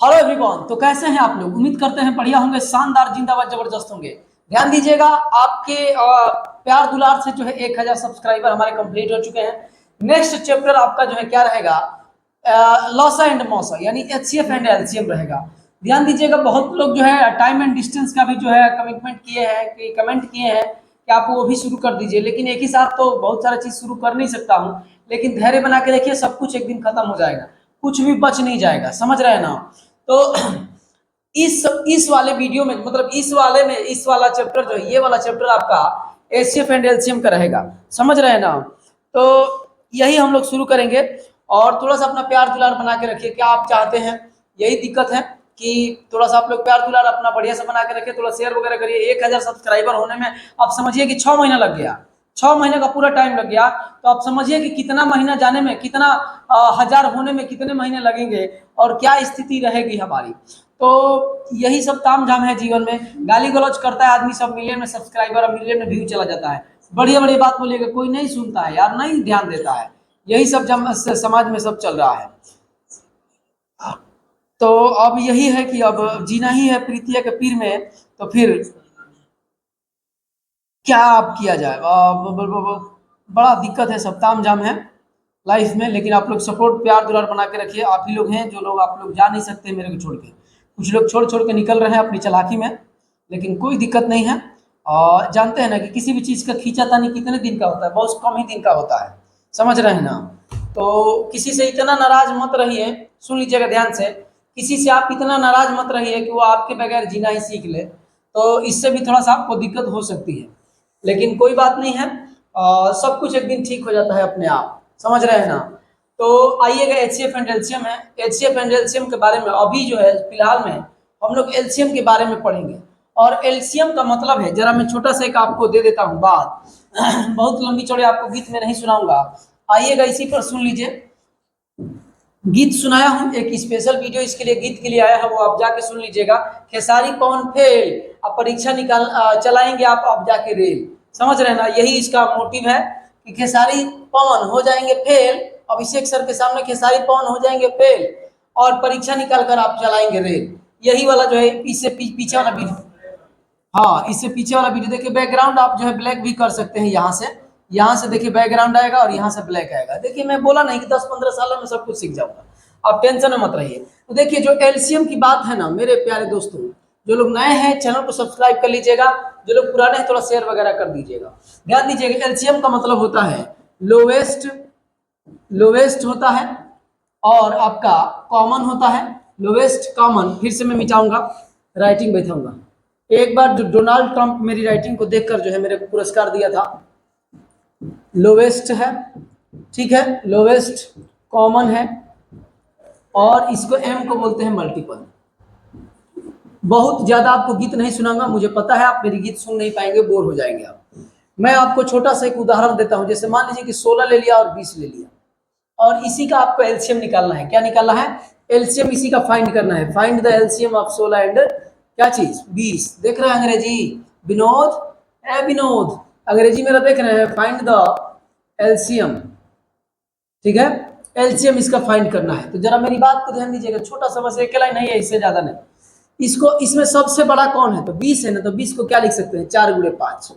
Hello everyone, तो कैसे हैं आप लोग? उम्मीद करते हैं बढ़िया होंगे, शानदार, जिंदाबाद, जबरदस्त होंगे। ध्यान दीजिएगा, आपके प्यार दुलार से जो है 1000 सब्सक्राइबर हमारे कंप्लीट हो चुके हैं। नेक्स्ट चैप्टर आपका जो है क्या रहेगा? लॉसा एंड मौसा, यानी एचसीएफ एंड एलसीएम रहेगा। ध्यान दीजिएगा, बहुत लोग जो है टाइम एंड डिस्टेंस का भी जो है कमिटमेंट किए हैं, कि कमेंट किए हैं कि आप वो भी शुरू कर दीजिए, लेकिन एक ही साथ तो बहुत सारा चीज शुरू कर नहीं सकता हूँ। लेकिन धैर्य बना के देखिए, सब कुछ एक दिन खत्म हो जाएगा, कुछ भी बच नहीं जाएगा, समझ रहे हैं ना? तो इस वाले वीडियो में, मतलब इस वाले में, इस वाला चैप्टर जो है, ये वाला चैप्टर आपका एचसीएफ एंड एलसीएम का रहेगा, समझ रहे हैं ना? तो यही हम लोग शुरू करेंगे। और थोड़ा सा अपना प्यार दुलार बना के रखिए, क्या आप चाहते हैं? यही दिक्कत है कि थोड़ा सा आप लोग प्यार दुलार अपना बढ़िया से बना के रखिए, थोड़ा शेयर वगैरह करिए। 1000 सब्सक्राइबर होने में आप समझिए कि 6 महीना लग गया, 6 महीने का पूरा टाइम लग गया। तो आप समझिए कि कितना महीना जाने में, कितना हजार होने में कितने महीने लगेंगे, और क्या स्थिति रहेगी हमारी। तो यही सब ताम झाम है जीवन में। गाली गलौज करता है आदमी, सब मिलियन में सब्सक्राइबर और मिलियन में व्यू चला जाता है। बढ़िया बढ़िया बात बोलिएगा, कोई नहीं सुनता है यार, नहीं ध्यान देता है। यही सब समाज में सब चल रहा है। तो अब यही है कि अब जीना ही है प्रीतिया के पीर में, तो फिर क्या अब किया जाए? बड़ा दिक्कत है, सब ताम झाम है लाइफ में। लेकिन आप लोग सपोर्ट, प्यार दुलार बना के रखिए। आप ही लोग हैं जो लोग, आप लोग जा नहीं सकते मेरे को छोड़ के। कुछ लोग छोड़ छोड़ के निकल रहे हैं अपनी चालाकी में, लेकिन कोई दिक्कत नहीं है। और जानते हैं ना कि किसी भी चीज़ का खींचातानी कितने दिन का होता है? बहुत कम ही दिन का होता है, समझ रहे हैं ना? तो किसी से इतना नाराज मत रहिए, सुन लीजिएगा ध्यान से। किसी से आप इतना नाराज मत रहिए कि वो आपके बगैर जीना ही सीख ले, तो इससे भी थोड़ा सा आपको दिक्कत हो सकती है। लेकिन कोई बात नहीं है, सब कुछ एक दिन ठीक हो जाता है अपने आप, समझ रहे हैं ना? तो आइएगा, एचसीएफ एंड एलसीएम है। एचसीएफ एंड एलसीएम के बारे में अभी जो है फिलहाल में हम लोग एलसीएम के बारे में पढ़ेंगे। और एलसीएम का मतलब है, जरा मैं छोटा सा एक आपको दे देता हूँ बात। बहुत लंबी चौड़ी आपको गीत में नहीं सुनाऊंगा, आइएगा इसी पर सुन लीजिए। गीत सुनाया हूँ, एक स्पेशल वीडियो इसके लिए, गीत के लिए आया है, वो आप जाके सुन लीजिएगा। खेसारी पवन फेल, अब परीक्षा निकाल चलाएंगे आप अब जाके रेल, समझ रहे हैं ना? यही इसका मोटिव है कि खेसारी पवन हो जाएंगे फेल, अभिषेक सर के सामने खेसारी पवन हो जाएंगे फेल, और परीक्षा निकाल कर आप चलाएंगे रेल। यही वाला जो है, इससे पीछे वाला वीडियो, हाँ इससे पीछे वाला वीडियो देखिए। बैकग्राउंड आप जो है ब्लैक भी कर सकते हैं, यहाँ से देखिए बैकग्राउंड आएगा और यहाँ से ब्लैक आएगा। देखिए, मैं बोला नहीं कि 10-15 सालों में सब कुछ सीख जाऊंगा, आप टेंशन में मत रहिए। तो देखिए, जो एलसीएम की बात है ना मेरे प्यारे दोस्तों, जो लोग नए हैं चैनल को सब्सक्राइब कर लीजिएगा, जो लोग पुराने हैं थोड़ा शेयर वगैरह कर दीजिएगा। ध्यान दीजिएगा, एलसीएम का मतलब होता है लोवेस्ट, लोवेस्ट होता है, और आपका कॉमन होता है। लोवेस्ट कॉमन, फिर से मैं मिटाऊंगा, राइटिंग बैठाऊंगा। एक बार जो डोनाल्ड ट्रंप मेरी राइटिंग को देखकर जो है मेरे को पुरस्कार दिया था। लोवेस्ट है, ठीक है, लोवेस्ट कॉमन है, और इसको एम को बोलते हैं मल्टीपल। बहुत ज्यादा आपको गीत नहीं सुनाऊंगा, मुझे पता है आप मेरी गीत सुन नहीं पाएंगे, बोर हो जाएंगे आप। मैं आपको छोटा सा एक उदाहरण देता हूं। जैसे मान लीजिए कि 16 ले लिया और 20 ले लिया, और इसी का आपको एलसीएम निकालना है। क्या निकालना है? एलसीएम इसी का फाइंड करना है। Find the LCM of 16 and क्या चीज 20। देख रहे हैं अंग्रेजी विनोद? विनोद अंग्रेजी मेरा देख रहे हैं? फाइंड द एलसीएम, ठीक है, एलसीएम इसका फाइंड करना है। तो जरा मेरी बात को ध्यान दीजिएगा, छोटा सा बस एक लाइन नहीं है, इससे ज्यादा नहीं। इसको, इसमें सबसे बड़ा कौन है? तो 20 है ना, तो 20 को क्या लिख सकते हैं? 4 गुणे 5।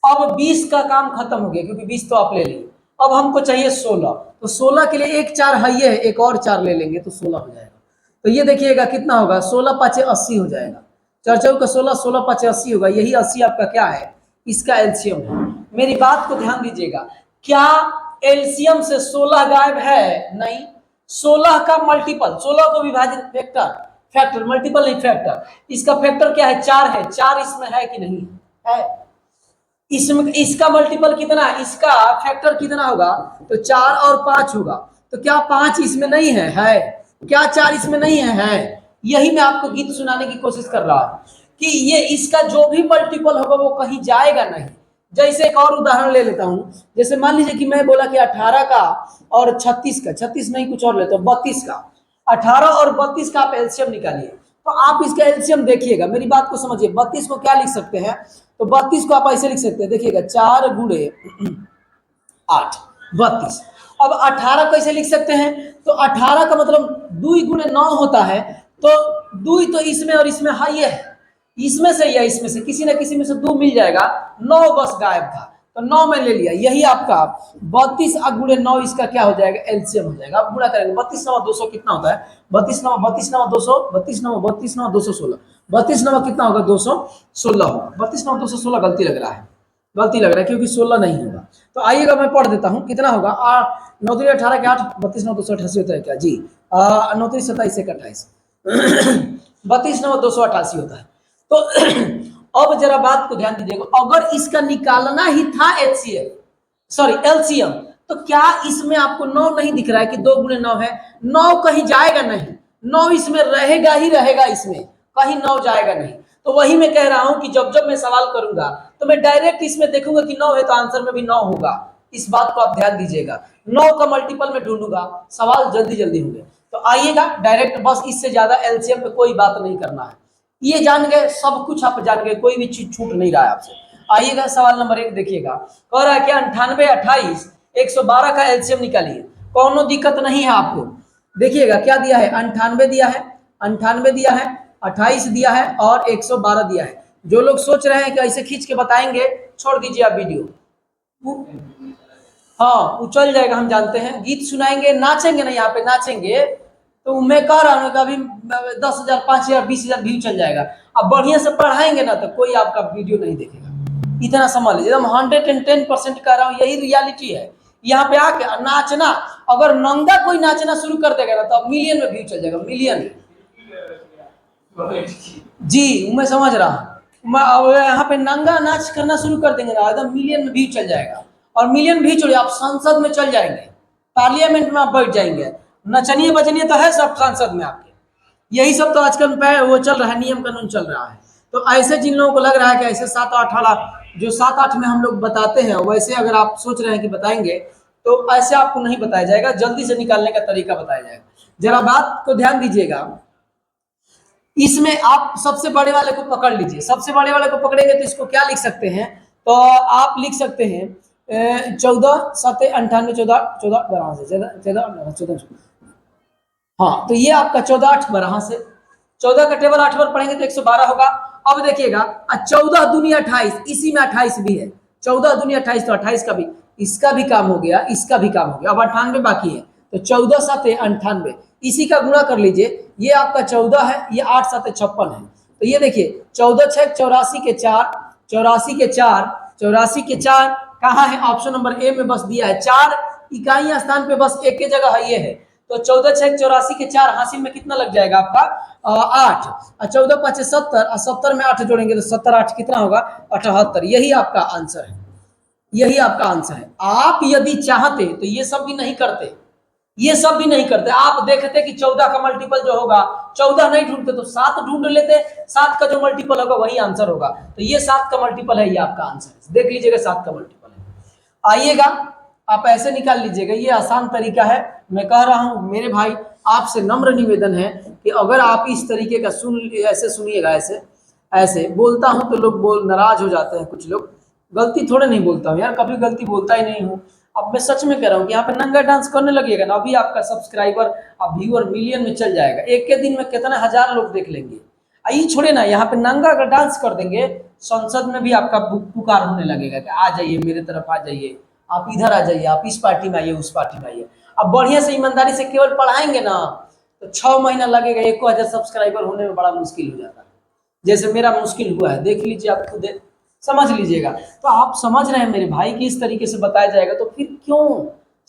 अब 20 का काम खत्म हो गया, क्योंकि 20 तो आप ले लिए। अब हमको चाहिए 16, तो 16 के लिए एक 4 है, ये एक और 4 ले लेंगे तो 16 हो जाएगा। तो ये देखिएगा कितना होगा, 16 5 80 हो जाएगा। 4 4 का 16, 16 5 80 होगा। यही 80 आपका क्या है? इसका एलसीएम है। मेरी बात को ध्यान दीजिएगा, क्या एलसीएम से 16 गायब है? नहीं। 16 का मल्टीपल, 16 को विभाजित फैक्टर, फैक्टर मल्टीपल नहीं फैक्टर, इसका फैक्टर क्या है? 4 है। 4 इसमें है कि नहीं है? इसमें इसका मल्टीपल कितना, इसका फैक्टर कितना होगा? तो 4 और 5 होगा। तो क्या 5 इसमें नहीं है? है। क्या 4 इसमें नहीं है? है। यही मैं आपको गीत सुनाने की कोशिश कर रहा हूं कि ये इसका जो भी मल्टीपल होगा वो कहीं जाएगा नहीं। जैसे एक और उदाहरण ले लेता हूं। जैसे मान लीजिए कि मैं बोला कि 18 का और 36 का, 36 नहीं कुछ और लेता हूं, 32 का, 18 और 32 का आप एलसीएम निकालिए। तो आप इसका एलसीएम देखिएगा, मेरी बात को समझिए। 32 को क्या लिख सकते हैं? तो 32 को आप ऐसे लिख सकते हैं, देखिएगा 4 गुणे 8, 32। अब 18 कैसे लिख सकते हैं, तो 18 का मतलब 2 गुणे 9 होता है, तो 2 तो इसमें और इसमें है, ये है, इसमें से या इसमें से किसी न किसी में से 2 मिल जाएगा, 9 बस गायब था, तो 9 में ले लिया, यही आपका 32 गुणे 9 इसका क्या हो जाएगा, एलसीएम हो जाएगा। अब गुणा करेंगे, 32 9 200 कितना होता है, 32 9 200, 32 9 216, 32 9 कितना होगा, 216 होगा, 32 9 216 गलती लग रहा है, गलती लग रहा है क्योंकि 16 नहीं होगा। तो आइएगा मैं पढ़ देता हूँ कितना होगा, 9 3 18 के 8, 32 9 288 होता है क्या जी, 9 3 27 1 28, 32 9 288 होता है। तो अब जरा बात को ध्यान दीजिएगा, अगर इसका निकालना ही था एचसीएफ, सॉरी एलसीएम, तो क्या इसमें आपको 9 नहीं दिख रहा है कि 2 गुणे 9 है, 9 कहीं जाएगा नहीं, 9 इसमें रहेगा ही रहेगा, इसमें कहीं 9 जाएगा नहीं। तो वही मैं कह रहा हूं कि जब जब मैं सवाल करूंगा तो मैं डायरेक्ट इसमें देखूंगा कि 9 है तो आंसर में भी 9 होगा, इस बात को आप ध्यान दीजिएगा। 9 का मल्टीपल में ढूंढूंगा, सवाल जल्दी जल्दी होंगे। तो आइएगा डायरेक्ट, बस इससे ज्यादा एलसीएम पे कोई बात नहीं करना है, ये जान गए, सब कुछ आप जान गए, कोई भी चीज छूट नहीं रहा है आपसे। आइएगा सवाल नंबर 1 देखिएगा, कह रहा है कि 98 28 112 का एलसीएम निकालिए, कोनो दिक्कत नहीं है आपको। देखिएगा क्या दिया है, 98 दिया है, 98 दिया है, 28 दिया है और 112 दिया है। जो लोग सोच रहे हैं कि ऐसे खींच के बताएंगे, छोड़ दीजिए आप वीडियो, हाँ वो चल जाएगा, हम जानते हैं, गीत सुनाएंगे, नाचेंगे ना, यहाँ पे नाचेंगे, तो मैं कह रहा हूँ कि अभी 10,000 5,000 20,000 व्यू चल जाएगा। अब बढ़िया से पढ़ाएंगे ना तो कोई आपका वीडियो नहीं देखेगा, इतना समझ लीजिए, हम 110% कह रहा हूँ, यही रियलिटी है। यहाँ पे आके नाचना, अगर नंगा कोई नाचना शुरू कर देगा ना तो मिलियन में व्यू चल जाएगा, मिलियन। जी मैं समझ रहा हूँ, मैं अब यहाँ पे नंगा नाच करना शुरू कर देंगे ना, एकदम मिलियन में व्यू चल जाएगा, और मिलियन भी छोड़िए, आप संसद में चल जाएंगे, पार्लियामेंट में आप बैठ जाएंगे, नचनिए बजनिए तो है सब सांसद में आपके, यही सब तो आजकल पे वो चल रहा है, नियम कानून चल रहा है। तो ऐसे जिन लोगों को लग रहा है कि ऐसे 7-8 वाला जो 7-8 में हम लोग बताते हैं, वैसे अगर आप सोच रहे हैं कि बताएंगे, तो ऐसे आपको नहीं बताया जाएगा, जल्दी से निकालने का तरीका बताया जाएगा। जरा बात को ध्यान दीजिएगा, इसमें आप सबसे बड़े वाले को पकड़ लीजिए, सबसे बड़े वाले को पकड़ेंगे तो इसको क्या लिख सकते हैं, तो आप लिख सकते हैं 14 7 98 14 14 12 से 14, हाँ तो ये आपका 14 8 12 से 14 का टेबल 8 बार पढ़ेंगे तो 112 होगा। अब देखिएगा 14 दूनी 28, इसी में 28 भी है, 14 दूनी 28, तो 28 का भी, इसका भी काम हो गया, इसका भी काम हो गया, अब 98 बाकी है, तो 14 7 98, इसी का गुणा कर लीजिए, ये आपका 14 है, ये 8 7 56 है, तो ये देखिए 14 6 84 के 4, 84 के 4, 84 के 4 कहाँ है, ऑप्शन नंबर ए में बस दिया है, 4 इकाई स्थान पे बस एक ही जगह है, ये है, तो 14 6 84 के 4 हासिल में कितना लग जाएगा आपका 8, 14 5 70, 70 में 8 जोड़ेंगे तो 70 8 कितना होगा 78, यही आपका आंसर है, यही आपका आंसर है। आप यदि चाहते तो ये सब भी नहीं करते, ये सब भी नहीं करते, आप देखते कि 14 का मल्टीपल जो होगा, 14 नहीं ढूंढते तो 7 ढूंढ लेते, 7 का जो मल्टीपल होगा वही आंसर होगा, तो ये 7 का मल्टीपल है, ये आपका आंसर है, देख लीजिएगा 7 का मल्टीपल है। आइएगा आप ऐसे निकाल लीजिएगा, ये आसान तरीका है। मैं कह रहा हूं मेरे भाई, आपसे नम्र निवेदन है कि अगर आप इस तरीके का ऐसे सुनिएगा, ऐसे ऐसे बोलता हूं तो लोग नाराज हो जाते हैं, कुछ लोग, गलती थोड़े नहीं बोलता हूं यार, कभी गलती बोलता ही नहीं हूं। अब मैं सच में कह रहा हूँ कि यहाँ पे नंगा डांस करने लगिएगा ना, अभी आपका सब्सक्राइबर अब व्यूअर मिलियन में चल जाएगा, एक के दिन में कितने हजार लोग देख लेंगे। आइए छोड़े ना, यहाँ पे नंगा अगर डांस कर देंगे, संसद में भी आपका पुकार होने लगेगा कि आ जाइए मेरे तरफ, आ जाइए, आप इधर आ जाइए, आप इस पार्टी में आइए, उस पार्टी में आइए। अब बढ़िया से ईमानदारी से केवल पढ़ाएंगे ना तो 6 महीना लगेगा, 1,000 सब्सक्राइबर होने में बड़ा मुश्किल हो जाता है, जैसे मेरा मुश्किल हुआ है, देख लीजिए, आप खुद समझ लीजिएगा। तो आप समझ रहे हैं मेरे भाई कि इस तरीके से बताया जाएगा, तो फिर क्यों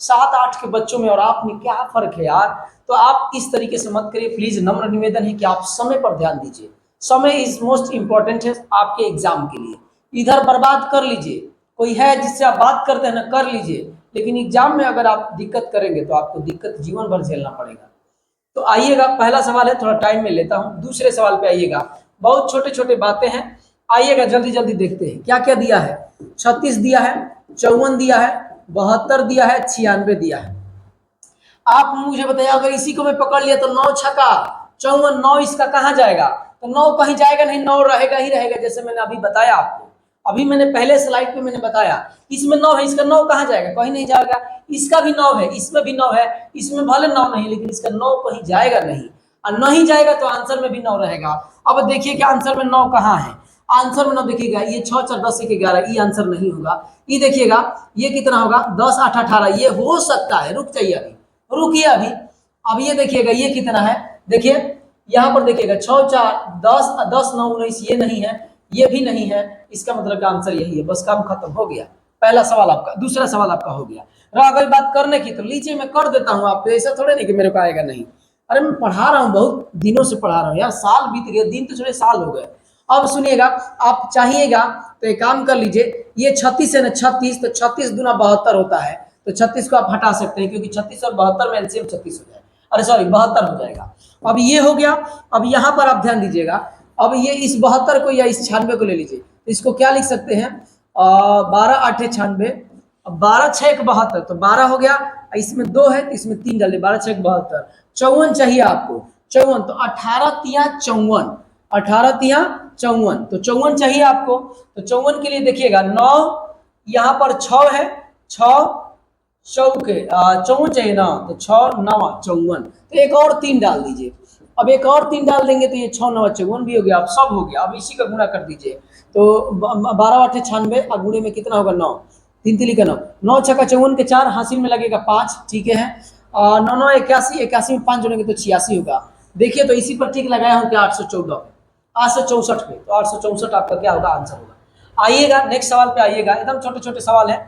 7-8 के बच्चों में और आप में क्या फर्क है यार। तो आप इस तरीके से मत करिए प्लीज, नम्र निवेदन है कि आप समय पर ध्यान दीजिए, समय इज मोस्ट इंपॉर्टेंट है आपके एग्जाम के लिए। इधर बर्बाद कर लीजिए, कोई है जिससे आप बात करते हैं ना, कर लीजिए, लेकिन एग्जाम में अगर आप दिक्कत करेंगे तो आपको दिक्कत जीवन भर झेलना पड़ेगा। तो आइएगा, पहला सवाल है, थोड़ा टाइम में लेता हूं, दूसरे सवाल पे आइएगा, बहुत छोटे छोटे बातें हैं, आइएगा जल्दी जल्दी देखते हैं क्या क्या दिया है। 36 दिया है, 54 दिया है, 72 दिया है, 96 दिया है। आप मुझे बताइए, अगर इसी को मैं पकड़ लिया तो 9 छक्का 54, 9 इसका कहाँ जाएगा, तो 9 कहीं जाएगा नहीं, 9 रहेगा ही रहेगा, जैसे मैंने अभी बताया आपको। अभी मैंने पहले स्लाइड पे मैंने बताया इसमें 9 है, इसका 9 कहाँ जाएगा, कहीं नहीं जाएगा। इसका भी 9 है, इसमें भी 9 है, इसमें भले 9 नहीं लेकिन इसका 9 कहीं जाएगा नहीं, और नहीं जाएगा तो आंसर में भी 9 रहेगा। अब देखिए कि आंसर में 9 कहाँ है, आंसर में 9 देखिएगा, ये 6 4 10 1 11, ये आंसर नहीं होगा। ये देखिएगा ये कितना होगा, 10 8 18, ये हो सकता है, रुक जाइए अभी, रुकिए अभी। अब ये देखिएगा ये कितना है, देखिए यहाँ पर देखिएगा 6 4 10 10 9 19, ये नहीं है, ये भी नहीं है, इसका मतलब का आंसर यही है। बस काम खत्म हो गया, पहला सवाल आपका, दूसरा सवाल आपका हो गया। रहा अगर बात करने की तो लीजिए मैं कर देता हूँ, आप ऐसा थोड़े नहीं कि मेरे को आएगा नहीं। अरे मैं पढ़ा रहा हूँ, बहुत दिनों से पढ़ा रहा हूँ यार, साल बीत गए, दिन तो छोड़े साल हो गए। अब सुनिएगा, आप चाहिएगा तो एक काम कर लीजिए, ये 36 है ना 36, तो 36 दूना 72 होता है, तो 36 को आप हटा सकते हैं क्योंकि 36 और 72 में एलसीएम 36 हो जाएगा, अरे सॉरी 72 हो जाएगा। अब ये हो गया। अब यहाँ पर आप ध्यान दीजिएगा, अब ये इस 72 को या इस 96 को ले लीजिए, तो इसको क्या लिख सकते हैं, 12 8 96, 12 6 72, तो 12 हो गया, इसमें 2 है तो इसमें 3 डाल दिए, 12 6 72, 54 चाहिए आपको, 54, तो 18 तिया 54, 18 तिया 54, तो 54 चाहिए आपको। तो 54 के लिए देखिएगा 9 यहाँ पर 6 है, 6 चौके 54 चाहिए ना, तो 6 9 54, तो एक और 3 डाल दीजिए। अब एक और 3 डाल देंगे तो ये 6 9 54 भी हो गया, अब सब हो गया। अब इसी का गुणा कर दीजिए, तो 12 8 96 और गुणे में कितना होगा 9, 3 3 का 9, 9 6 54 के 4, हासिल में लगेगा 5, ठीक है। 9 9 81, 81 में 5 जोड़ेंगे तो 86 होगा। देखिए तो इसी पर ठीक लगाया हूँ कि 814 864 पे, तो 864 आपका क्या होगा, आंसर होगा। आइएगा नेक्स्ट सवाल पे आइएगा, एकदम छोटे छोटे सवाल है।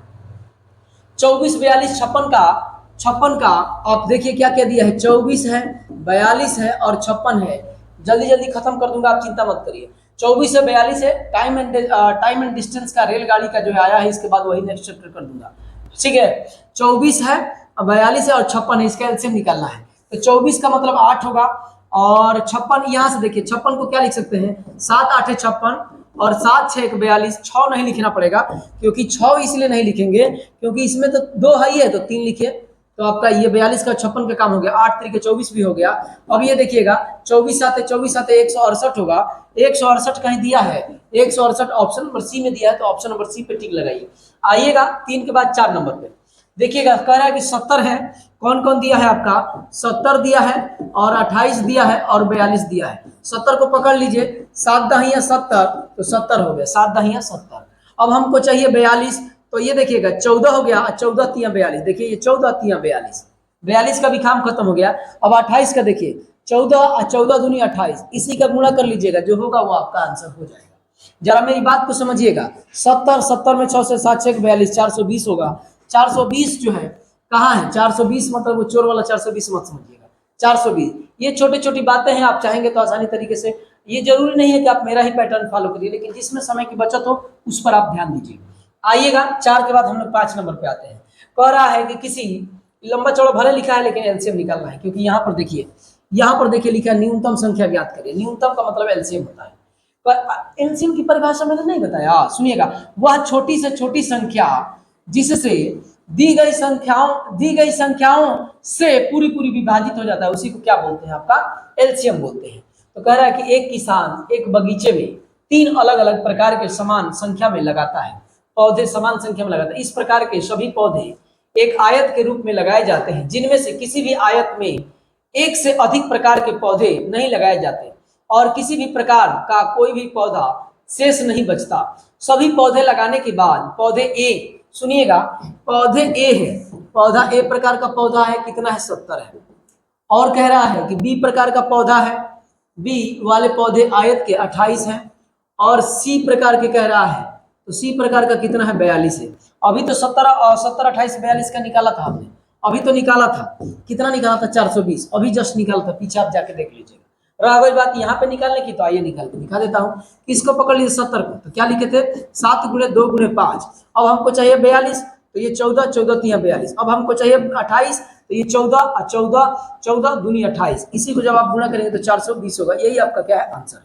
24 42 56 का आप देखिए क्या क्या दिया है, 24 है 42 है और 56 है। जल्दी जल्दी खत्म कर दूंगा, आप चिंता मत करिए। 24 से 42 है, टाइम एंड डिस्टेंस का रेलगाड़ी का जो है आया है, इसके बाद वही नेक्स्ट चैप्टर कर दूंगा, ठीक है। 24 है 42 है और 56 है, इसका एलसीएम निकालना है। तो 24 का मतलब 8 होगा और 56 यहाँ से देखिए 56 को क्या लिख सकते हैं, 7 8 56 और 7 6 42, 6 नहीं लिखना पड़ेगा क्योंकि 6 इसलिए नहीं लिखेंगे क्योंकि इसमें तो 2 है ही है, तो 3 लिखिए, तो आपका ये 42 का 56 का काम हो गया। 8 3 के 24 भी हो गया। अब ये देखिएगा 24 साथ 168 होगा, 168 कहीं दिया है, 168 ऑप्शन नंबर सी में दिया है, तो ऑप्शन नंबर सी पे टिक लगाइए। आइएगा 3 के बाद 4 नंबर पे देखिएगा, कह रहा है कि 70 है, कौन कौन दिया है आपका, 70 दिया है और 28 दिया है और 42 दिया है। 70 को पकड़ लीजिए, 7 दहिया 70, तो 70 हो गया, 7 दहिया 70। अब हमको चाहिए 42, तो ये देखिएगा 14 हो गया, 14 तिया 42, देखिए ये 14 तिया 42, 42 का भी काम खत्म हो गया। अब 28 का देखिए, 14 14 दूनी 28, इसी का गुणा कर लीजिएगा, जो होगा वो आपका आंसर हो जाएगा। जरा मेरी बात को समझिएगा, 70 70 में 6 से 7 6 42, 420 होगा। 420 जो है कहाँ है, 420 मतलब वो चोर वाला 420 मत समझिएगा, 420। ये छोटी छोटी बातें हैं, आप चाहेंगे तो आसानी तरीके से, ये जरूरी नहीं है कि आप मेरा ही पैटर्न फॉलो करिए, लेकिन जिसमें समय की बचत हो उस पर आप ध्यान दीजिए। आइएगा 4 के बाद हम लोग 5 नंबर पे आते हैं। कह रहा है कि किसी लंबा चौड़ा भले लिखा है लेकिन एलसीएम निकालना है, क्योंकि यहाँ पर देखिए, यहाँ पर देखिए लिखा है न्यूनतम संख्या ज्ञात करिए। न्यूनतम का मतलब एलसीएम होता है, पर एलसीएम की परिभाषा मैंने नहीं बताया, सुनिएगा, वह छोटी से छोटी संख्या जिससे दी गई संख्याओं से पूरी पूरी विभाजित हो जाता है, उसी को क्या बोलते हैं, आपका एलसीएम बोलते हैं। तो कह रहा है कि एक किसान एक बगीचे में 3 अलग अलग प्रकार के समान संख्या में लगाता है, पौधे समान संख्या में लगाता है। इस प्रकार के सभी पौधे एक आयत के रूप में लगाए जाते हैं, जिनमें से किसी भी आयत में एक से अधिक प्रकार के पौधे नहीं लगाए जाते और किसी भी प्रकार का कोई भी पौधा शेष नहीं बचता। सभी पौधे लगाने के बाद पौधे ए, सुनिएगा, पौधे ए है, पौधा ए प्रकार का पौधा है, कितना है, 70 है। और कह रहा है कि बी प्रकार का पौधा है, बी वाले पौधे आयत के 28 हैं, और सी प्रकार के कह रहा है, तो सी प्रकार का कितना है, 42 है। अभी तो 70 28 42 का निकाला था हमने, अभी तो निकाला था, कितना निकाला था, 420, अभी जस्ट निकाला था, पीछे आप जाके देख लीजिएगा। रहा गई बात यहाँ पे निकालने की, तो आइए निकाल के दिखा देता हूँ। किसको पकड़ लीजिए, 70 को, तो क्या लिखे थे, 7 गुणे 2 गुणे 5। अब हमको चाहिए 42, तो ये 14 14 तिया 42। अब हमको चाहिए 28, तो ये 14 14 14 दूनी 28, इसी को जब आप गुणा करेंगे तो 420 होगा। यही आपका क्या है, आंसर है।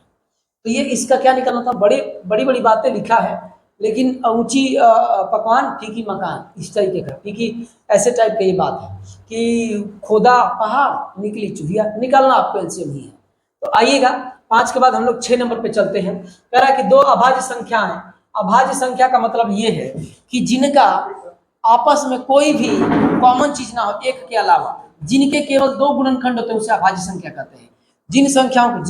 तो ये इसका क्या निकालना था, बड़ी बड़ी बातें लिखा है, लेकिन ऊंची पकवान फीकी मकान, इस तरीके का, फीकी ऐसे टाइप का ये बात है कि खोदा पहाड़ निकली चूहिया, निकालना आपको एलसीएम ही है। तो आइएगा 5 के बाद हम लोग 6 नंबर पे चलते हैं। कह रहा है कि 2 अभाज्य संख्या है, अभाज्य संख्या का मतलब ये है कि जिनका आपस में कोई भी कॉमन चीज ना हो एक के अलावा, जिनके केवल दो गुणनखंड होते हैं उसे अभाज्य संख्या कहते हैं। जिन संख्याओं को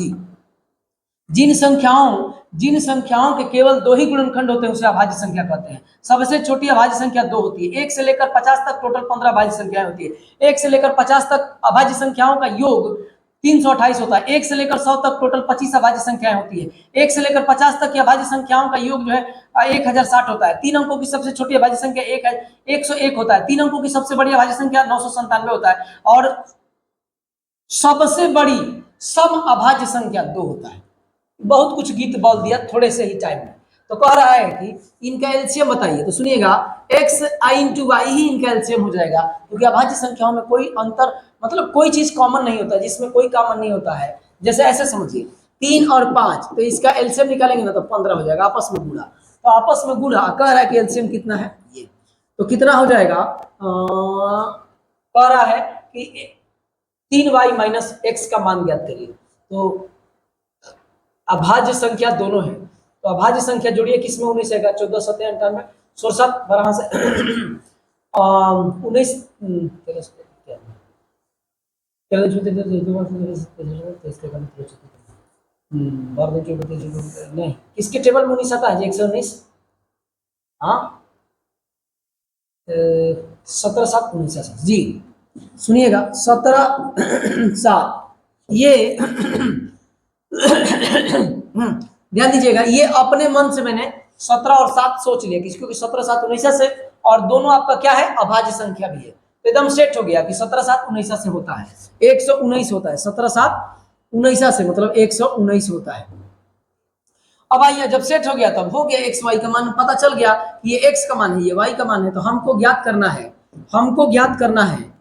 जिन संख्याओं के केवल दो ही गुणनखंड होते हैं उसे अभाज्य संख्या कहते हैं। सबसे छोटी अभाज्य संख्या 2 होती है। 1 से लेकर 50 तक टोटल 15 अभाज्य संख्याएं होती है। 1 से लेकर 50 तक अभाज्य संख्याओं का योग 328 होता है। 1 से लेकर 100 तक टोटल 25 अभाज्य संख्याएं होती है। 1 से लेकर 50 तक की अभाज्य संख्याओं का योग जो है 1060 होता है। 3 अंकों की सबसे छोटी अभाज्य संख्या 101 होता है। 3 अंकों की सबसे बड़ी अभाज्य संख्या 997 होता है और सबसे बड़ी सम अभाज्य संख्या 2 होता है। बहुत कुछ गीत बोल दिया थोड़े से ही टाइम में। तो कह रहा है कि इनका एलसीएम बताइए। तो सुनिएगा, x i into why he इनका एलसीएम हो जाएगा, क्योंकि अभाज्य संख्याओं में कोई अंतर मतलब कोई चीज कॉमन नहीं होता, जिसमें कोई कॉमन नहीं होता है। जैसे ऐसे समझिए 3 और 5, तो इसका एलसीएम निकालेंगे ना तो 15 हो जाएगा, आपस में गुणा। तो आपस में गुणा कह रहा है कि एलसीएम कितना है ये, तो कितना हो जाएगा, कह रहा है कि 3y माइनस एक्स का मान ज्ञात करिए। तो अभाज्य संख्या दोनों है, तो अभाज्य संख्या जोड़िए, किसमें 19 आएगा, 14 7 98 16 12 से 19 नहीं, किसके टेबल में 19 आता है, 119। हाँ 17 7 19 जी। सुनिएगा 17 7 ये ध्यान दीजिएगा, ये अपने मन से मैंने 17 और 7 सोच लिया, क्योंकि 17 7 19 से, और दोनों आपका क्या है, अभाज्य संख्या भी है, तो एकदम सेट हो गया कि 17 7 19 से होता है, 119 होता है। 17 7 19 से मतलब 119 होता है। अब आइए, जब सेट हो गया तब हो गया, एक्स वाई का मान पता चल गया कि ये एक्स का मान है, ये वाई का मान है। तो हमको ज्ञात करना है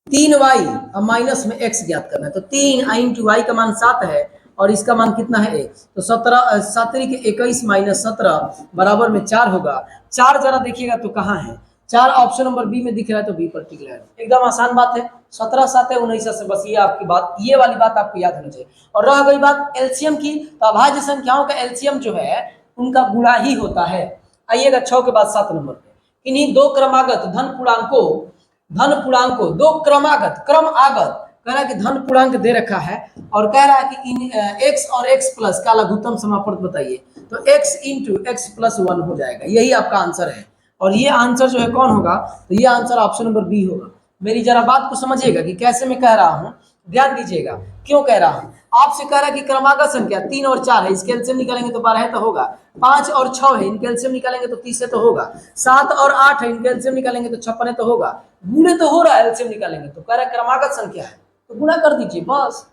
3y और माइनस में x ज्ञात करना है। तो 3 i इंटू वाई का मान 7 है और इसका मान कितना है 1। तो 17 7 के 21 माइनस 17 बराबर में 4 होगा। 4 जरा देखिएगा तो कहाँ है, 4 ऑप्शन नंबर बी में दिख रहा है, तो बी पर टिक रहा है। एकदम आसान बात है, 17 7 19 से, बस ये आपकी बात, ये वाली बात आपको याद होनी चाहिए। और रह गई बात एलसीएम की, तो अभाज्य संख्याओं का एलसीएम जो है उनका गुणा ही होता है। आइएगा 6 के बाद 7 नंबर पे, इन्हीं दो क्रमागत धन पूर्णांकों दो क्रमागत क्रम आगत, कह रहा है कि धन पूर्णांक दे रखा है और कह रहा है कि इन x और x प्लस का लघुत्तम समापवर्त बताइए। तो x इंटू एक्स प्लस 1 हो जाएगा, यही आपका आंसर है। और ये आंसर जो है कौन होगा, तो ये आंसर ऑप्शन नंबर बी होगा। मेरी जरा बात को समझिएगा कि कैसे मैं कह रहा हूं, ध्यान दीजिएगा क्यों कह रहा हूं। आपसे कह रहा है कि क्रमागत संख्या 3 और 4 है, इसके एलसीएम निकालेंगे तो 12 है तो होगा। 5 और 6 है, इनके एलसीएम निकालेंगे तो 30 है तो होगा। 7 और 8 है, इनके एलसीएम निकालेंगे तो 56 है तो होगा। गुणे तो हो रहा है, एलसीएम निकालेंगे तो कह रहा है क्रमागत संख्या है तो गुणा कर दीजिए बस।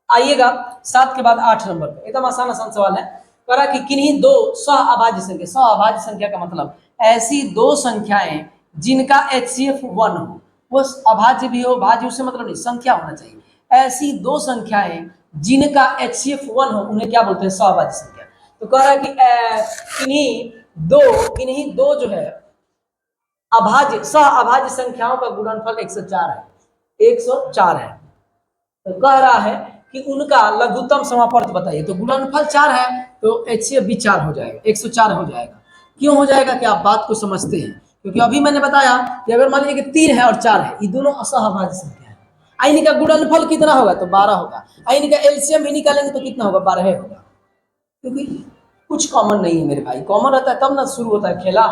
आइएगा 7 के बाद 8 नंबर पे, एकदम आसान सवाल है। कह रहा है कि किन्हीं दो सह अभाज्य संख्या का मतलब ऐसी दो संख्याएं जिनका HCF 1 हो, वो अभाज्य भी हो, भाज्य उससे मतलब नहीं, संख्या होना चाहिए। ऐसी दो संख्याएं जिनका HCF 1 हो उन्हें क्या बोलते हैं, सहअभाज्य संख्या। तो कह रहा है कि किन्हीं दो जो है अभाज्य सह अभाज्य संख्याओं का गुणनफल 104 है, 104 है। तो कह रहा है कि उनका लघुत्तम समापवर्त बताइए। तो गुणनफल 4 है तो HCF भी 4 हो जाएगा, 104 हो जाएगा। क्यों हो जाएगा कि आप बात को समझते हैं, क्योंकि अभी मैंने बताया कि अगर मान लीजिए कि 3 है और 4 है, ये दोनों असहभाज्य संख्या है। आइन का गुणनफल कितना होगा, तो 12 होगा। आइन का एलसीएम भी निकालेंगे तो कितना होगा, 12 होगा। क्योंकि कुछ कॉमन नहीं है मेरे भाई, कॉमन रहता है तब ना शुरू होता है खेला।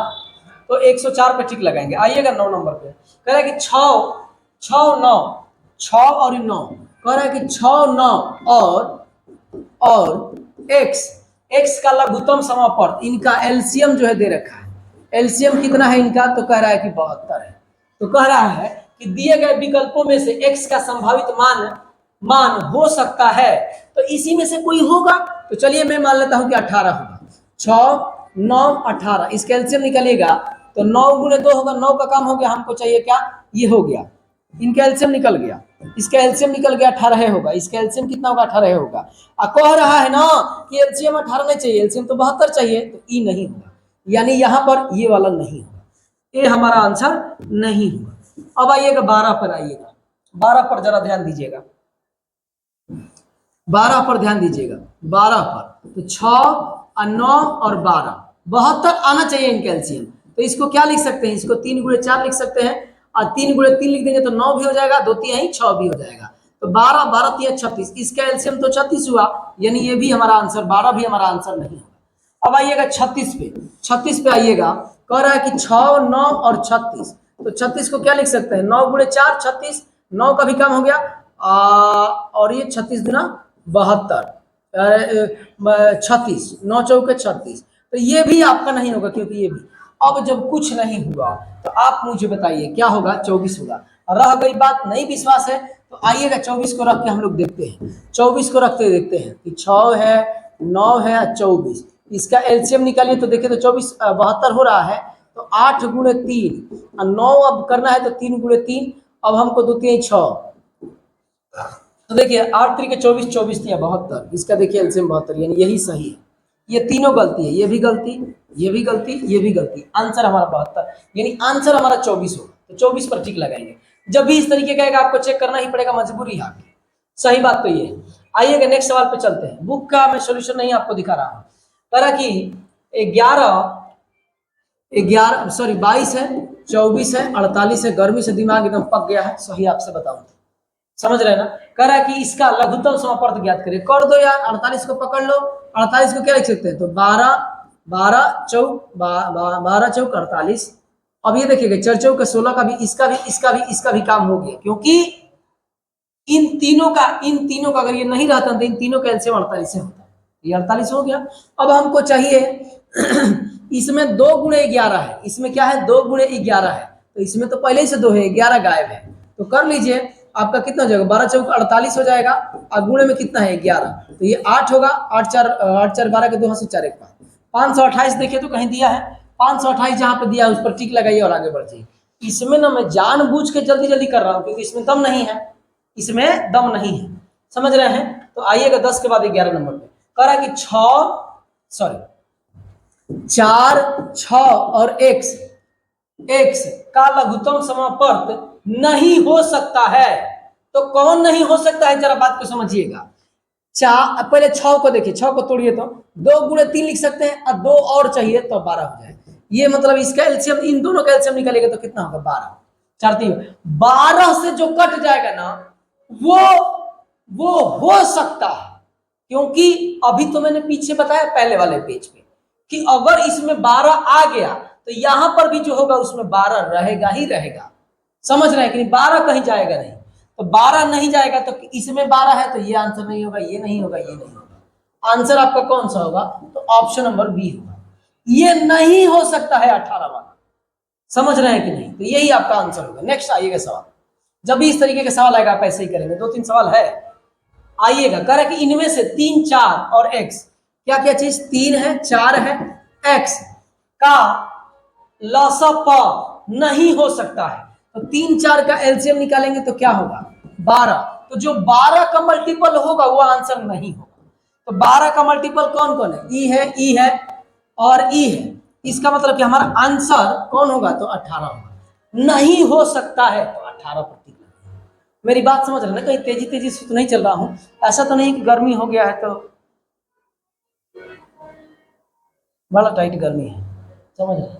तो 104 पे टिक लगाएंगे। आइएगा 9 नंबर पे, कह रहा है कि 6 9 और 9, कह रहा है कि 6 9 और x का लघुत्तम समापवर्त, इनका एलसीएम जो है दे रखा है। एलसीएम कितना है इनका, तो कह रहा है कि 72 है। तो कह रहा है कि दिए गए विकल्पों में से x का संभावित मान हो सकता है, तो इसी में से कोई होगा। तो चलिए मैं मान लेता हूं कि 18 होगा। 6 9 18, इसका एलसीएम निकलेगा तो 9 गुणे 2 होगा, 9 का काम हो गया। हमको चाहिए क्या, ये हो गया, इनका एलसीएम निकल गया, इसका एलसीएम निकल गया 18 होगा। इसका एलसीएम कितना होगा, 18 होगा। कह रहा है ना कि एलसीएम 18 नहीं चाहिए, एलसीएम तो 72 चाहिए, तो ई नहीं होगा, यानी यहां पर ये वाला नहीं होगा, ये हमारा आंसर नहीं होगा। अब आइएगा 12 पर, आइएगा 12 पर जरा ध्यान दीजिएगा, 12 पर ध्यान दीजिएगा। 12 पर तो 6 9 और 12 72 आना चाहिए इनका एलसीएम। तो इसको क्या लिख सकते हैं, इसको 3 गुणे 4 लिख सकते हैं, और 3 गुणे 3 लिख देंगे तो 9 भी हो जाएगा, 2 3 6 भी हो जाएगा। तो 12 12 3 36, इसका एलसीएम तो 36 हुआ, यानी ये भी हमारा आंसर, 12 भी हमारा आंसर नहीं होगा। अब आइएगा 36 पे, 36 पे आइएगा, कह रहा है कि 6 9 और 36, तो 36 को क्या लिख सकते हैं, 9 गुणे 4 36, 9 का भी काम हो गया, और ये 36 गुना 72, 36, 9 चौके 36, तो ये भी आपका नहीं होगा, क्योंकि ये भी। अब जब कुछ नहीं हुआ तो आप मुझे बताइए क्या होगा, 24 होगा। रह गई बात नहीं विश्वास है, तो आइएगा 24 को रख के हम लोग देखते हैं, 24 को रखते देखते हैं कि 6 है 9 है 24, इसका एलसीएम निकालिए तो देखिए तो 24 72 हो रहा है, तो 8 गुणे 3 और 9 अब करना है तो 3 गुणे 3, अब हमको 2 3 6, तो देखिए 8 3 के 24, 24 3 72, इसका देखिए एलसीएम 72, यानी यही सही है। ये तीनों गलती है, ये भी गलती, ये भी गलती, ये भी गलती, आंसर हमारा 72, यानी आंसर हमारा 24 होगा। तो 24 पर टिक लगाएंगे। जब भी इस तरीके का आपको चेक करना ही पड़ेगा, मजबूरी है आपकी। सही बात तो ये है। आइएगा नेक्स्ट सवाल पे चलते हैं। बुक का मैं सोल्यूशन नहीं आपको दिखा रहा हूं, कह कि 22 है 24 है 48 है, गर्मी से दिमाग एकदम पक गया है, सही आपसे बताऊं समझ रहे हैं ना। कह रहा है कि इसका लघुत्तम समापर्त ज्ञात करिए, कर दो यार, 48 को पकड़ लो, 48 को क्या लिख सकते हैं, तो 12 12 चौक 48। अब ये देखिएगा 4 चौक 16 का भी, इसका भी काम हो गया, क्योंकि इन तीनों का अगर ये नहीं रहता तो इन तीनों का एलसीएम 48 से होता है, ये 48 हो गया। अब हमको चाहिए इसमें 2 गुणे 11 है, इसमें क्या है 2 गुणे 11 है, तो इसमें तो पहले ही से 2 है, 11 गायब है, तो कर लीजिए आपका कितना हो जाएगा, 12 चौक 48 हो जाएगा, और गुणे में कितना है 11, तो ये 8 होगा, 8 4 12 के 2 से 4 1 528 देखिए तो कहीं दिया है, 528 जहां पे दिया है उस पर टिक लगाइए और आगे बढ़ जाइए। इसमें ना मैं जानबूझ के जल्दी जल्दी कर रहा हूं, क्योंकि इसमें दम नहीं है, इसमें दम नहीं है, समझ रहे हैं। तो आइएगा 10 के बाद 11 नंबर पे, कह रहा है कि 4 6 और x का लघुत्तम समापर्त नहीं हो सकता है। तो कौन नहीं हो सकता है, जरा बात को समझिएगा। पहले 6 को देखिए, 6 को तोड़िए तो 2 गुणे 3 लिख सकते हैं, और 2 और चाहिए तो 12 हो जाए। ये मतलब इसका एलसीएम, इन दोनों का एलसीएम निकालेगा तो कितना होगा, 12 4 3 12 से जो कट जाएगा ना, वो हो सकता है, क्योंकि अभी तो मैंने पीछे बताया पहले वाले पेज पे कि अगर इसमें 12 आ गया तो यहां पर भी जो होगा उसमें 12 रहेगा ही रहेगा, समझ रहे हैं कि नहीं, 12 कहीं जाएगा नहीं। तो 12 नहीं जाएगा तो इसमें 12 है, तो ये आंसर नहीं होगा, ये नहीं होगा, ये नहीं होगा। आंसर आपका कौन सा होगा, तो ऑप्शन नंबर बी होगा। ये नहीं हो सकता है 18 वाला, समझ रहे हैं कि नहीं, तो यही आपका आंसर होगा। नेक्स्ट आइएगा सवाल, जब भी इस तरीके के सवाल आएगा आप ऐसे ही करेंगे। 2-3 सवाल है, आइएगा। कह रहा है कि इनमें से 3 4 और x, क्या क्या चीज, 3 है 4 है, x का लसप नहीं हो सकता है। तो 3 4 का एलसीएम निकालेंगे तो क्या होगा, 12। तो जो 12 का मल्टीपल होगा वो आंसर नहीं होगा। तो 12 का मल्टीपल कौन कौन है, ई है और ई है, इसका मतलब कि हमारा आंसर कौन होगा, तो 18 होगा। नहीं हो सकता है तो 18 पर टिक लगाइए। मेरी बात समझ रहे ना, कहीं तेजी से तो नहीं चल रहा हूं, ऐसा तो नहीं कि गर्मी हो गया है तो बड़ा टाइट गर्मी है, समझ रहे।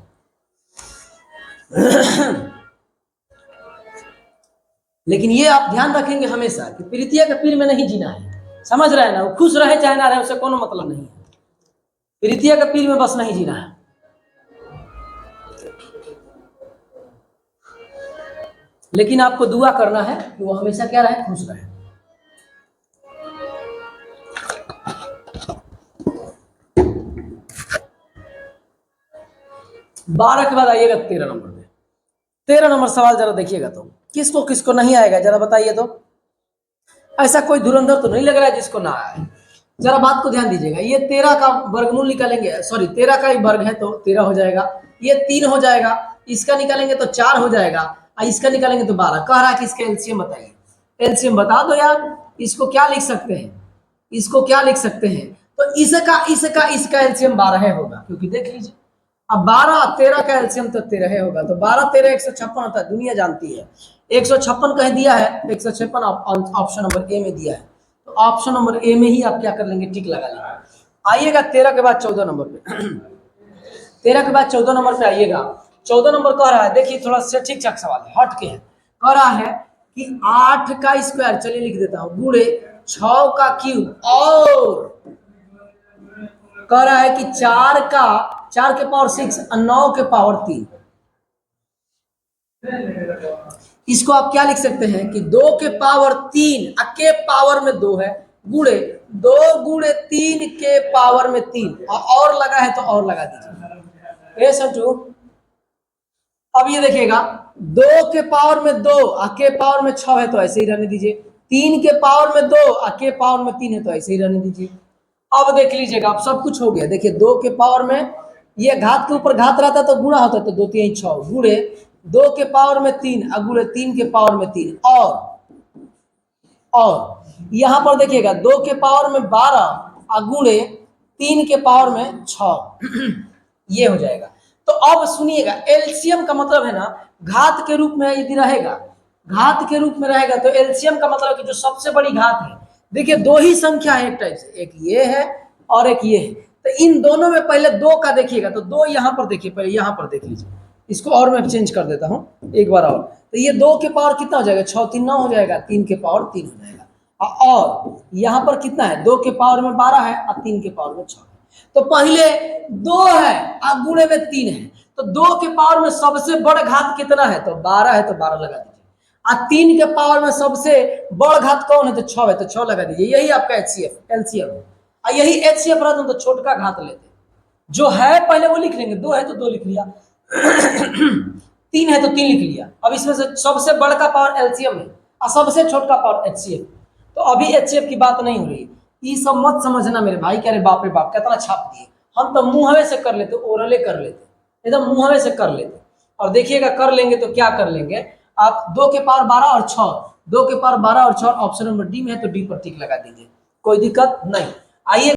लेकिन ये आप ध्यान रखेंगे हमेशा कि प्रीतिया के पीर में नहीं जीना है, समझ रहे हैं ना। वो खुश रहे चाहे ना रहे, उससे कोनो मतलब नहीं है। प्रीतिया के पीर में बस नहीं जीना है। लेकिन आपको दुआ करना है कि वो हमेशा क्या रहे, खुश रहे। बारह के बाद आइएगा 13 नंबर पे। 13 नंबर सवाल जरा देखिएगा, तो किसको किसको नहीं आएगा जरा बताइए तो। ऐसा कोई धुरंधर तो नहीं लग रहा है जिसको ना आए, जरा बात को ध्यान दीजिएगा। ये 13 का वर्गमूल निकालेंगे, सॉरी 13 का ही वर्ग है तो 13 हो जाएगा, ये 3 हो जाएगा, इसका निकालेंगे तो 4 हो जाएगा, और इसका निकालेंगे तो 12। कह रहा है कि इसका एलसीएम बताइए। एलसीएम बता दो यार, इसको क्या लिख सकते हैं, इसको क्या लिख सकते हैं, तो इसका एलसीएम 12 होगा, क्योंकि देख लीजिए अब 12 13 का एलसीएम तो 13 होगा, तो 12 13 156 होता है, दुनिया जानती है। 156 कहीं दिया है, 156 ऑप्शन नंबर ए में दिया है, तो ऑप्शन नंबर ए में ही आप क्या कर लेंगे, टिक लगा लेंगे। आइएगा 13 के बाद 14 नंबर पे। 13 के बाद 14 नंबर पे आइएगा। 14 नंबर कह रहा है, देखिए थोड़ा सा ठीक ठाक सवाल है, हट के है। कह रहा है कि 8 का स्क्वायर, चलिए लिख देता हूं, गुणे 6 का क्यूब, और कह रहा है कि 4 के पावर 6 और 9 के पावर 3। इसको आप क्या लिख सकते हैं कि 2 के पावर 3 के पावर में 2 है, गुणे 2 गुणे 3 के पावर में 3, और लगा है तो और लगा दीजिए। ए सचू, अब ये देखिएगा 2 के पावर में 2 के पावर में 6 है तो ऐसे ही रहने दीजिए, 3 के पावर में 2 के पावर में 3 है तो ऐसे ही रहने दीजिए। अब देख लीजिएगा, अब सब कुछ हो गया। देखिए 2 के पावर में, ये घात के ऊपर घात रहता तो गुणा होता, तो 2 3 6, गुणे 2 के पावर में 3 गुणे 3 के पावर में 3, और यहां पर देखिएगा 2 के पावर में 12 गुणे 3 के पावर में 6 ये हो जाएगा। तो अब सुनिएगा, एलसीएम का मतलब है ना, घात के रूप में यदि रहेगा, घात के रूप में रहेगा तो एलसीएम का मतलब कि जो सबसे बड़ी घात है, देखिए 2 ही संख्या है एक टाइप से, एक ये है और एक ये है, तो इन दोनों में पहले 2 का देखिएगा, तो 2 यहां पर देखिए, पहले यहां पर देख लीजिए, इसको और मैं चेंज कर देता हूं एक बार और, तो ये 2 के पावर कितना हो जाएगा, 6 3 9 हो जाएगा, 3 के पावर 3 हो जाएगा, और यहाँ पर कितना है, 2 के पावर में 12 है और 3 के पावर में 6। तो पहले 2 है और गुणे में 3 है, तो 2 के पावर में सबसे बड़ घात कितना है, तो 12 है, तो 12 लगा दीजिए, और 3 के पावर में सबसे बड़ घात कौन है, तो 6 है, तो 6 लगा दीजिए। यही आपका एचसीएफ एलसीएम है, और यही एचसीएफ रहता तो छोटका घात लेते, जो है पहले वो लिख लेंगे, 2 है तो 2 लिख लिया 3 है तो 3 लिख लिया। अब इसमें से सबसे बड़का पावर एलसीएम है और सबसे छोटका पावर एचसीएफ, तो अभी एचसीएफ की बात नहीं हो रही। ये सब मत समझना मेरे भाई, कह रहे बाप रे बाप कितना छाप दिए, हम तो मुंहवे से कर लेते, ओरले कर लेते, एकदम मुंहवे से कर लेते। और देखिएगा कर लेंगे तो क्या कर लेंगे आप, 2 के पावर 12 और 6, 2 के पावर 12 और 6, ऑप्शन नंबर डी में है तो डी पर टिक लगा दीजिए, कोई दिक्कत नहीं। आइए